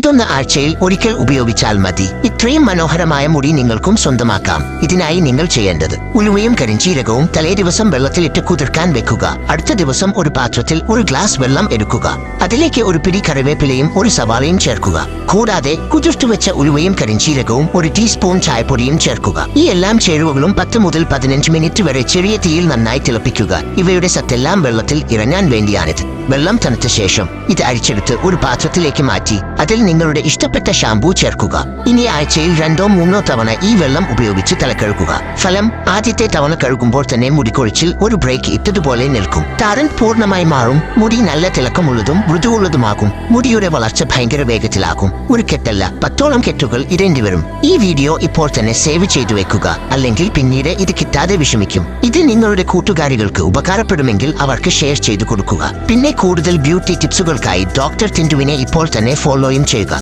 ഇതൊന്ന് ആഴ്ചയിൽ ഒരിക്കൽ ഉപയോഗിച്ചാൽ മതി. ഇത്രയും മനോഹരമായ മുടി നിങ്ങൾക്കും സ്വന്തമാക്കാം. ഇതിനായി നിങ്ങൾ ചെയ്യേണ്ടത് ഉലുവയും കരിഞ്ചീരകവും തലേ ദിവസം വെള്ളത്തിലിട്ട് കുതിർക്കാൻ വെക്കുക. അടുത്ത ദിവസം ഒരു പാത്രത്തിൽ ഒരു ഗ്ലാസ് വെള്ളം എടുക്കുക. അതിലേക്ക് ഒരു പിടി കറിവേപ്പിലയും ഒരു സവാളയും ചേർക്കുക. കൂടാതെ കുതിർത്തു വെച്ച ഉലുവയും കരിഞ്ചീരകവും ഒരു ടീസ്പൂൺ ചായപ്പൊടിയും ചേർക്കുക. ഈ എല്ലാം ചേരുവകളും 10 മുതൽ 15 മിനിറ്റ് വരെ ചെറിയ തീയിൽ നന്നായി തിളപ്പിക്കുക. ഇവയുടെ സത്തെല്ലാം വെള്ളത്തിൽ ഇറങ്ങാൻ വേണ്ടിയാണിത്. വെള്ളം തണുത്ത ശേഷം ഇത് അരിച്ചെടുത്ത് ഒരു പാത്രത്തിലേക്ക് മാറ്റി അതിൽ നിങ്ങളുടെ ഇഷ്ടപ്പെട്ട ഷാംപൂ ചേർക്കുക. ഇനി ആഴ്ചയിൽ 2-3 തവണ ഈ വെള്ളം ഉപയോഗിച്ച് തല കഴുകുക. ഫലം: ആദ്യത്തെ തവണ കഴുകുമ്പോൾ തന്നെ മുടികൊഴിച്ചിൽ ഒരു ബ്രേക്ക് ഇട്ടതുപോലെ നിൽക്കും. താരൻ പൂർണ്ണമായി മാറും. മുടി നല്ല തിളക്കമുള്ളതും മൃദുവുള്ളതുമാകും. മുടിയുടെ വളർച്ച ഭയങ്കര വേഗത്തിലാകും. ഒരു കെട്ടല്ല, 10ഓളം കെട്ടുകൾ ഇടേണ്ടി വരും. ഈ വീഡിയോ ഇപ്പോൾ തന്നെ സേവ് ചെയ്തു വെക്കുക, അല്ലെങ്കിൽ പിന്നീട് ഇത് കിട്ടാതെ വിഷമിക്കും. ഇത് നിങ്ങളുടെ കൂട്ടുകാരികൾക്ക് ഉപകാരപ്പെടുമെങ്കിൽ അവർക്ക് ഷെയർ ചെയ്തു കൊടുക്കുക. പിന്നെ കൂടുതൽ ബ്യൂട്ടി ടിപ്സുകൾക്കായി ഡോക്ടർ ടിൻറ്റുവിനെ ഇപ്പോൾ തന്നെ ഫോളോയും ചെയ്യുക.